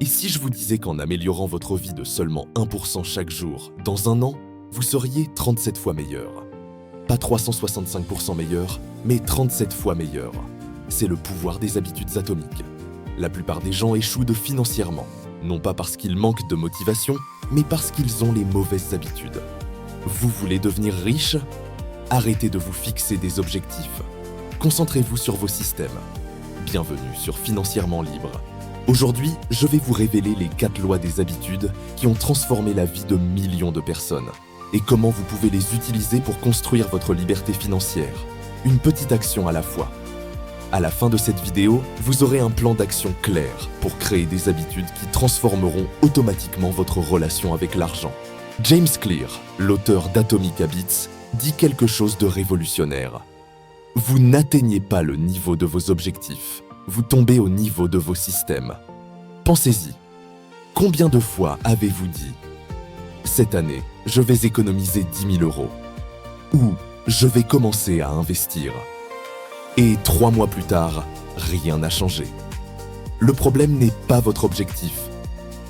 Et si je vous disais qu'en améliorant votre vie de seulement 1% chaque jour, dans un an, vous seriez 37 fois meilleur? Pas 365% meilleur, mais 37 fois meilleur. C'est le pouvoir des habitudes atomiques. La plupart des gens échouent financièrement, non pas parce qu'ils manquent de motivation, mais parce qu'ils ont les mauvaises habitudes. Vous voulez devenir riche? Arrêtez de vous fixer des objectifs. Concentrez-vous sur vos systèmes. Bienvenue sur Financièrement Libre. Aujourd'hui, je vais vous révéler les 4 lois des habitudes qui ont transformé la vie de millions de personnes et comment vous pouvez les utiliser pour construire votre liberté financière, une petite action à la fois. À la fin de cette vidéo, vous aurez un plan d'action clair pour créer des habitudes qui transformeront automatiquement votre relation avec l'argent. James Clear, l'auteur d'Atomic Habits, dit quelque chose de révolutionnaire. Vous n'atteignez pas le niveau de vos objectifs. Vous tombez au niveau de vos systèmes. Pensez-y. Combien de fois avez-vous dit « Cette année, je vais économiser 10 000 € » ou « Je vais commencer à investir » et 3 mois plus tard, rien n'a changé. Le problème n'est pas votre objectif.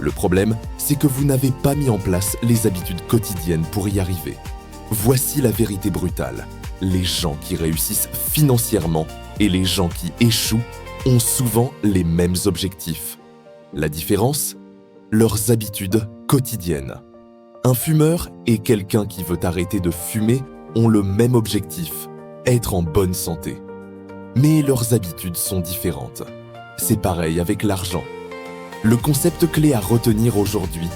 Le problème, c'est que vous n'avez pas mis en place les habitudes quotidiennes pour y arriver. Voici la vérité brutale. Les gens qui réussissent financièrement et les gens qui échouent ont souvent les mêmes objectifs. La différence? Leurs habitudes quotidiennes. Un fumeur et quelqu'un qui veut arrêter de fumer ont le même objectif, être en bonne santé. Mais leurs habitudes sont différentes. C'est pareil avec l'argent. Le concept clé à retenir aujourd'hui: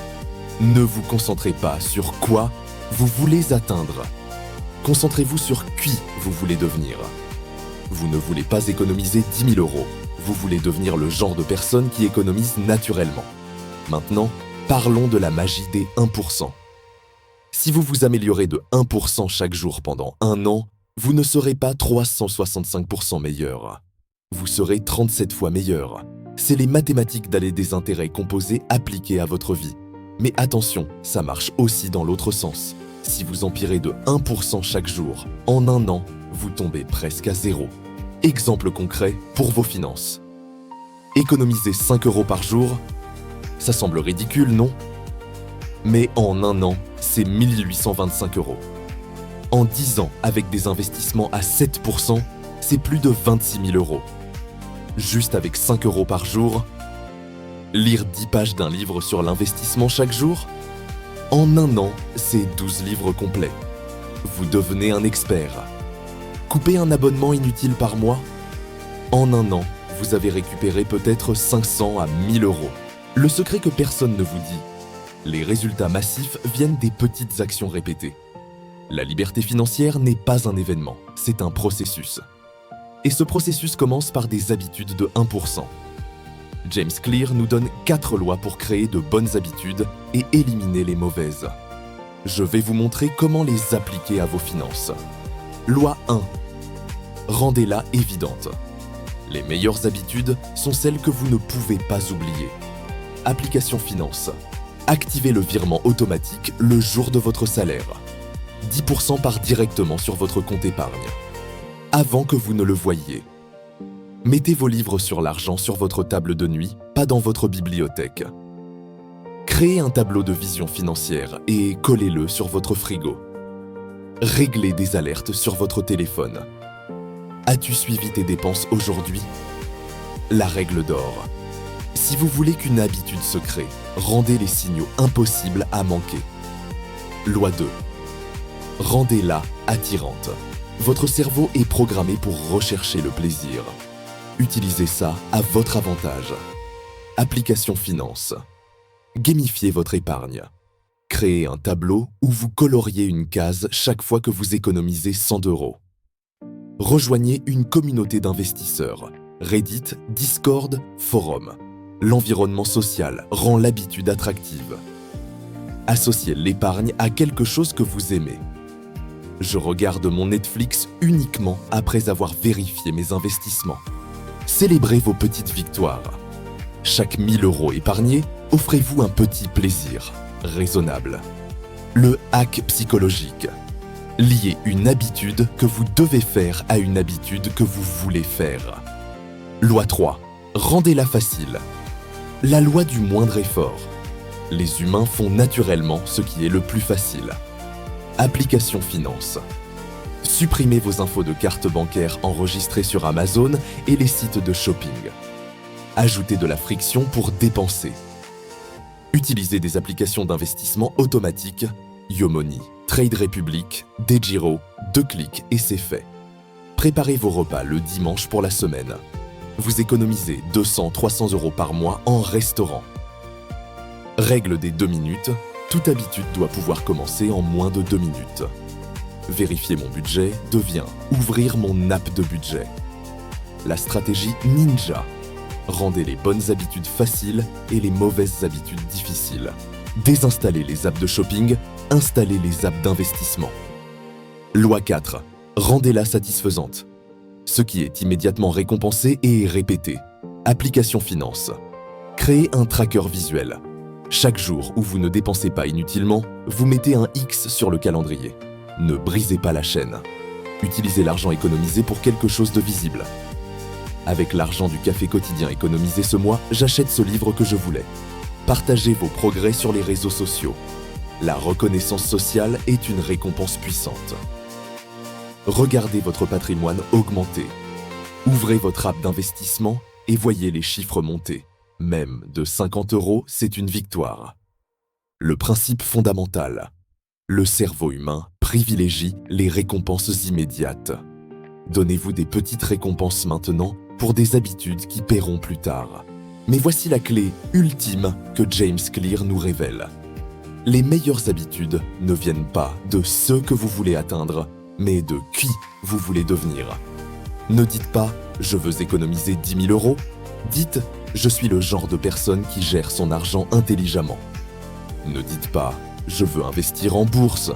ne vous concentrez pas sur quoi vous voulez atteindre. Concentrez-vous sur qui vous voulez devenir. Vous ne voulez pas économiser 10 000 €. Vous voulez devenir le genre de personne qui économise naturellement. Maintenant, parlons de la magie des 1%. Si vous vous améliorez de 1% chaque jour pendant un an, vous ne serez pas 365% meilleur. Vous serez 37 fois meilleur. C'est les mathématiques d'aller des intérêts composés appliquées à votre vie. Mais attention, ça marche aussi dans l'autre sens. Si vous empirez de 1% chaque jour, en un an, vous tombez presque à zéro. Exemple concret pour vos finances. Économiser 5 € par jour, ça semble ridicule, non? Mais en un an, c'est 1 825 €. En 10 ans, avec des investissements à 7%, c'est plus de 26 000 €. Juste avec 5 € par jour, lire 10 pages d'un livre sur l'investissement chaque jour, en un an, c'est 12 livres complets. Vous devenez un expert. Couper un abonnement inutile par mois, en un an, vous avez récupéré peut-être 500 à 1 000 €. Le secret que personne ne vous dit: les résultats massifs viennent des petites actions répétées. La liberté financière n'est pas un événement, c'est un processus. Et ce processus commence par des habitudes de 1%. James Clear nous donne 4 lois pour créer de bonnes habitudes et éliminer les mauvaises. Je vais vous montrer comment les appliquer à vos finances. Loi 1. Rendez-la évidente. Les meilleures habitudes sont celles que vous ne pouvez pas oublier. Application finance. Activez le virement automatique le jour de votre salaire. 10% part directement sur votre compte épargne. Avant que vous ne le voyiez. Mettez vos livres sur l'argent sur votre table de nuit, pas dans votre bibliothèque. Créez un tableau de vision financière et collez-le sur votre frigo. Réglez des alertes sur votre téléphone. As-tu suivi tes dépenses aujourd'hui? La règle d'or. Si vous voulez qu'une habitude se crée, rendez les signaux impossibles à manquer. Loi 2. Rendez-la attirante. Votre cerveau est programmé pour rechercher le plaisir. Utilisez ça à votre avantage. Application finance. Gamifiez votre épargne. Créez un tableau où vous coloriez une case chaque fois que vous économisez 100 €. Rejoignez une communauté d'investisseurs. Reddit, Discord, forum. L'environnement social rend l'habitude attractive. Associez l'épargne à quelque chose que vous aimez. Je regarde mon Netflix uniquement après avoir vérifié mes investissements. Célébrez vos petites victoires. Chaque 1 000 € épargnés, offrez-vous un petit plaisir raisonnable. Le hack psychologique. Liez une habitude que vous devez faire à une habitude que vous voulez faire. Loi 3. Rendez-la facile. La loi du moindre effort. Les humains font naturellement ce qui est le plus facile. Application finance. Supprimez vos infos de carte bancaire enregistrées sur Amazon et les sites de shopping. Ajoutez de la friction pour dépenser. Utilisez des applications d'investissement automatiques, Yomoney, Trade Republic, Degiro, 2Click et c'est fait. Préparez vos repas le dimanche pour la semaine. Vous économisez 200-300 € par mois en restaurant. Règle des 2 minutes, toute habitude doit pouvoir commencer en moins de 2 minutes. Vérifier mon budget devient ouvrir mon app de budget. La stratégie ninja. Rendez les bonnes habitudes faciles et les mauvaises habitudes difficiles. Désinstallez les apps de shopping, installez les apps d'investissement. Loi 4. Rendez-la satisfaisante. Ce qui est immédiatement récompensé et répété. Application finance. Créez un tracker visuel. Chaque jour où vous ne dépensez pas inutilement, vous mettez un X sur le calendrier. Ne brisez pas la chaîne. Utilisez l'argent économisé pour quelque chose de visible. Avec l'argent du café quotidien économisé ce mois, j'achète ce livre que je voulais. Partagez vos progrès sur les réseaux sociaux. La reconnaissance sociale est une récompense puissante. Regardez votre patrimoine augmenter. Ouvrez votre app d'investissement et voyez les chiffres monter. Même de 50 €, c'est une victoire. Le principe fondamental. Le cerveau humain privilégie les récompenses immédiates. Donnez-vous des petites récompenses maintenant pour des habitudes qui paieront plus tard. Mais voici la clé ultime que James Clear nous révèle. Les meilleures habitudes ne viennent pas de ce que vous voulez atteindre, mais de qui vous voulez devenir. Ne dites pas « je veux économiser 10 000 €», dites « je suis le genre de personne qui gère son argent intelligemment ». Ne dites pas « je veux investir en bourse »,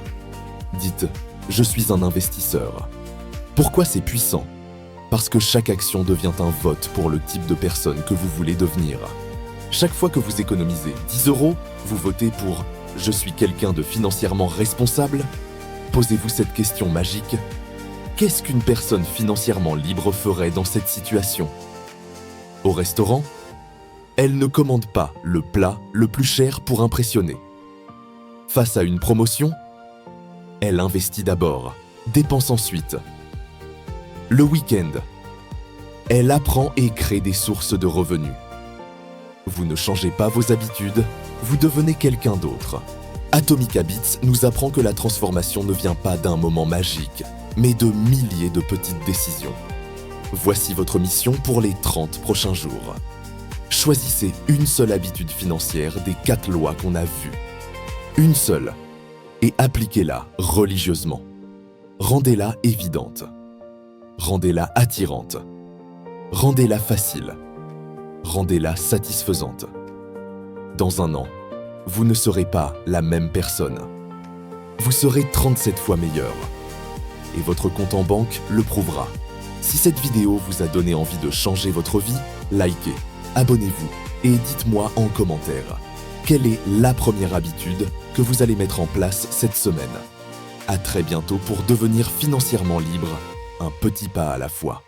dites « je suis un investisseur ». Pourquoi c'est puissant ? Parce que chaque action devient un vote pour le type de personne que vous voulez devenir. Chaque fois que vous économisez 10 €, vous votez pour « je suis quelqu'un de financièrement responsable ». Posez-vous cette question magique. Qu'est-ce qu'une personne financièrement libre ferait dans cette situation ? Au restaurant, elle ne commande pas le plat le plus cher pour impressionner. Face à une promotion, elle investit d'abord, dépense ensuite. Le week-end, elle apprend et crée des sources de revenus. Vous ne changez pas vos habitudes, vous devenez quelqu'un d'autre. Atomic Habits nous apprend que la transformation ne vient pas d'un moment magique, mais de milliers de petites décisions. Voici votre mission pour les 30 prochains jours. Choisissez une seule habitude financière des 4 lois qu'on a vues. Une seule, et appliquez-la religieusement. Rendez-la évidente. Rendez-la attirante. Rendez-la facile. Rendez-la satisfaisante. Dans un an, vous ne serez pas la même personne. Vous serez 37 fois meilleur. Et votre compte en banque le prouvera. Si cette vidéo vous a donné envie de changer votre vie, likez, abonnez-vous et dites-moi en commentaire quelle est la première habitude que vous allez mettre en place cette semaine. À très bientôt pour devenir financièrement libre, un petit pas à la fois.